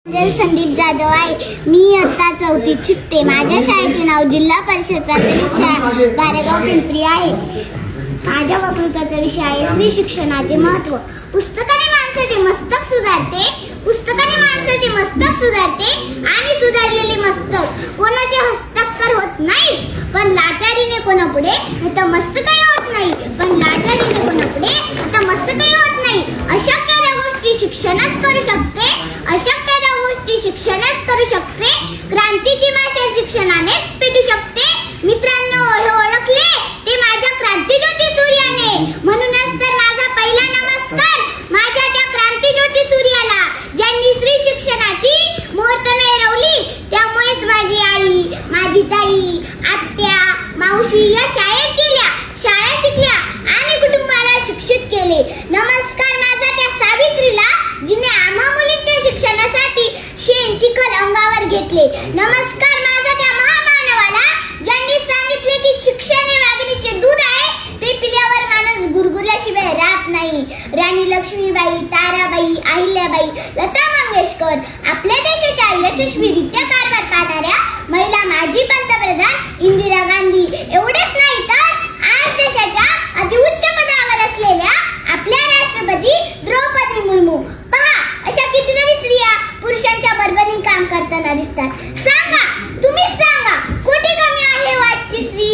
संदीप जाधव आहे. मी इयत्ता 4थीत शिकते. माझ्या शाळेचे नाव जिल्हा परिषद प्राथमिक शाळा बारेगाव पिंपरी आहे. माझ्या वक्तृत्वाचा विषय आहे स्त्री शिक्षणाचे महत्त्व. पुस्तकाने माणसाचे मस्तक सुधारते, पुस्तकाने माणसाचे मस्तक सुधारते आणि सुधारलेले मस्तक कोणाचे हस्ताक्षर होत नाही, पण लाचारीने कोणापुढे नतमस्तकही होत नाही, पण लाचारीने कोणापुढे नतमस्तकही होत नाही. अशक्य त्या गोष्टी शिक्षणच करू शकते, अशक्य त्या गोष्टी शिक्षणच करू शकते. क्रांतीची भाषा शिक्षणानेच पेटू शकते. मित्रांनो, हे ओळखले ते माझ्या क्रांतीज्योती सूर्याने. म्हणूनच तर माझा पहिला नमस्कार माझ्या त्या क्रांतीज्योती सूर्याला, ज्यांनी स्त्री शिक्षणाची मुहूर्त मिरवली. त्यामुळेच माझी आई, माझी ताई, आत्या, मावशी या शाळेत गेल्या, शाळा शिकल्या आणि कुटुंबाला शिक्षित केले. नमस्कार माझा त्या सावित्रीला, जिने आम्हा मुलींच्या शिक्षणासाठी शेण चिखल अंगावर घेतले. नमस्कार माझा त्या महामानवाला, ज्यांनी सांगितले की शिक्षण हे वाघिणीचे दूध आहे, ते पिल्यावर माणूस गुरगुरल्याशिवाय राहत नाही. राणी लक्ष्मीबाई, ताराबाई, अहिल्याबाई, लता मंगेशकर, आपल्या देशाच्या यशस्वीरित्या कारभार पाहणाऱ्या महिला माजी पंतप्रधान इंदिरा गांधी. एवढेच नाही तर आज देशाच्या अतिउच्च पदावर असलेल्या आपल्या राष्ट्रपती द्रौपदी मुर्मू. पहा, अशा कितीतरी स्त्रिया पुरुषांच्या बरोबरीने काम करताना दिसतात. सांगा, तुम्हीच सांगा, कुठे कमी आहे वाटची स्त्री?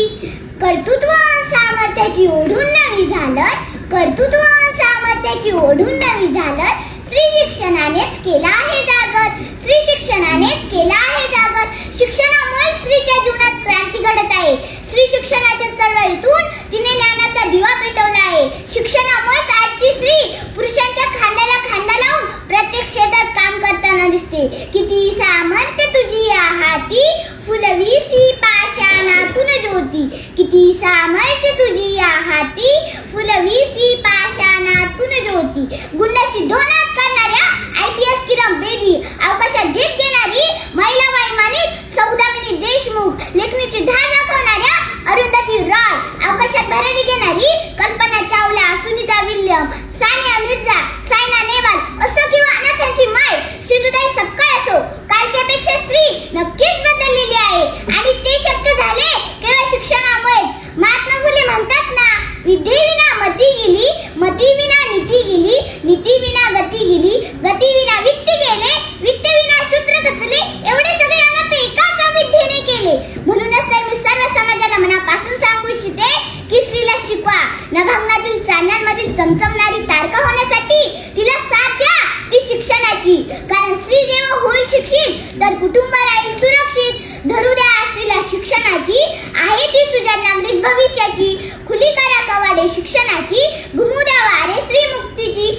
कर्तृत्व सामर्थ्याची ओढून नवी झालं, कर्तृत्व सामर्थ्याची ओढून नवी झालं. स्त्री शिक्षणानेच केला आहे जागर, स्त्री शिक्षणानेच केला आहे जागर. शिक्षणामुळे स्त्रीच्या जीवनात क्रांती घडत आहे. स्त्री शिक्षणाच्या चळवळीतून तिने ज्ञानाचा दिवा पेटवला आहे. शिक्षणामुळेच आजची स्त्री पुरुषांच्या खांद्याला खांदा लावून प्रत्येक क्षेत्रात काम करताना दिसते. किती सामर्थ्य तुझी या हाती, फुलवीसी पाषाणातून ज्योती. किती सामर्थ्य तुझी या हाती, फुलवीसी पाषाणातून ज्योती. गुण सिद्धोनात करणाऱ्या IPS किरण बेदी, अवकाशात झेप घेणारी महिला वैमानिक सौदामिनी देशमुख, लेखणीची धार दाखवणाऱ्या अरुंधती रॉय, अवकाशात भरारी घेणारी कल्पना चावला, सुनीता विल्यम, सानिया मिर्झा, सायना नेहवाल असो किंवा अनाथांची माय सिंधुताई सपकाळ असो, कालच्यापेक्षा स्त्री नक्कीच बदललेली आहे आणि ते शक्य झाले केवळ शिक्षणामुळेच. महात्मा फुले म्हणतात ना, विद्येविना मती गेली, मतीविना नीती गेली, नीतीविना गती गेली, गतीविना वित्त गेले, वित्तविना शूद्र खचले. एवढे सगळे अनर्थ एकाच विद्येने केले. म्हणूनच तर मी सर्व समाजाला मनापासून सांगू इच्छिते की स्त्रीला शिकवा. नभांगणातील चांदण्यांमधील चमचमणारी तारका होण्यासाठी तिला साथ द्या ती शिक्षणाची. कारण स्त्री जेव्हा होईल शिक्षित तर कुटुंब राहील सुरक्षित. धरू द्या स्त्रीला शिक्षणाची, आहे ती सुजाण नागरिक भविष्याची. खुली करा कवाडे शिक्षणाची, घुमू द्या वारे स्त्री मुक्तीची.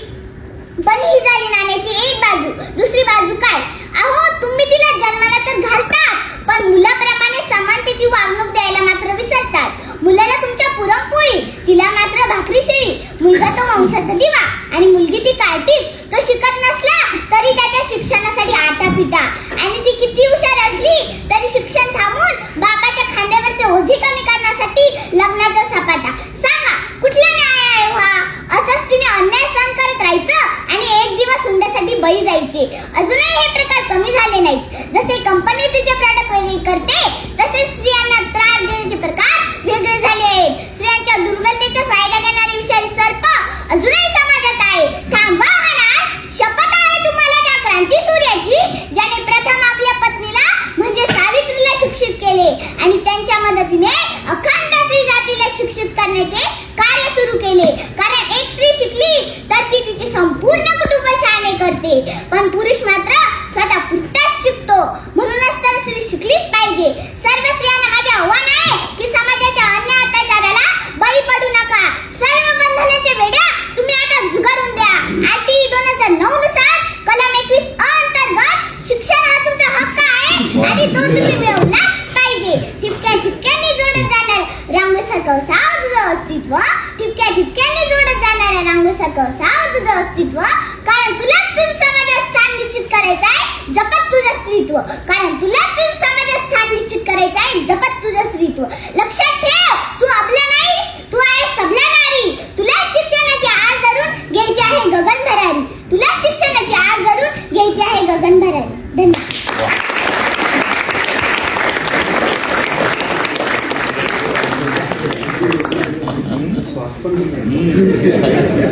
पण ही झाली नाण्याची एक बाजू. दुसरी बाजू काय? अहो, तुम्ही तिला जन्माला तर घालतात, पण मुलाप्रमाणे समानतेची वागणूक द्यायला मात्र विसरतात. मुलाला तुमच्या पुरणपोळी, तिला मात्र भाकरी शेळी. मुलगा तो वंशाचा दिवा आणि मुलगी ती कार्टीज. तो शिकत नसला तरी त्याच्या शिक्षणासाठी आटापिटा, आणि ती किती हुशार असली तरी शिक्षण थांबून बापाच्या खांद्यावरचे ओझे कमी करण्यासाठी लग्नाचा सपाटा. सांगा, कुठला न्याय आहे हा? असंच तिने अन्याय सहन करत राहायचं आणि एक दिवस हुंड्यासाठी बळी जायचे. अजूनही हे प्रकार कमी झाले नाहीत. जसे कंपनी तिचे प्रॉडक्ट वेगळे करते, तसेच स्त्रियांना त्रास देण्याचे प्रकार वेगळे झाले आहेत. स्त्रियांच्या दुर्बलतेचा फायदा घेणारे विषारी सर्प अजूनही समाजात आहे. थांबवा हा नाश. शपथ आहे तुम्हाला त्या क्रांती सूर्याची, ज्याने प्रथम आपल्या पत्नीला म्हणजे सावित्रीला शिक्षित केले आणि त्यांच्या मदतीने अखंड स्त्री जातीला शिक्षित करण्याचे कार्य सुरू केले. कारण एक स्त्री शिकली तर ती तिचे संपूर्ण कुटुंब शहाणे करते, पण पुरुष मात्र स्वतः पुरताच शिकतो. म्हणूनच तर स्त्री शिकलीच पाहिजे. सर्व स्त्रियांना माझे आव्हान आहे की समाजाच्या अन्य अत्याचाराला बळी पडू नका. सर्व बंधनाच्या वेड्या तुम्ही आता झुगारून द्या. RT 2009 नुसार कलम 21 अंतर्गत शिक्षण हा तुमचा हक्क आहे आणि तो तुम्ही मिळवलाच पाहिजे. ठिपक्या ठिपक्यांनी जोडत जाणार रांगोसारखं साव तुझं अस्तित्व, ठिपक्या ठिपक्यांनी जोडत जाणाऱ्या रांगोसारखं साव तुझं अस्तित्व. कारण तुलाच तुझं समाजात स्थान निश्चित करायचं आहे, जपत तुझं स्त्रीत्व. कारण तुलाच तुझं समाजात स्थान निश्चित करायचं आहे, जपत तुझं स्त्रीत्व. लक्षात ठेव, तू आपला नाहीस, तू आहेस सबला नारी. तुला शिक्षणाची आस धरून घ्यायची आहे गगन भरारी. तुला शिक्षणाची आस धरून घ्यायची आहे गगन भरारी. धन्यवाद.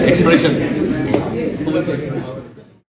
एक्सप्रेशन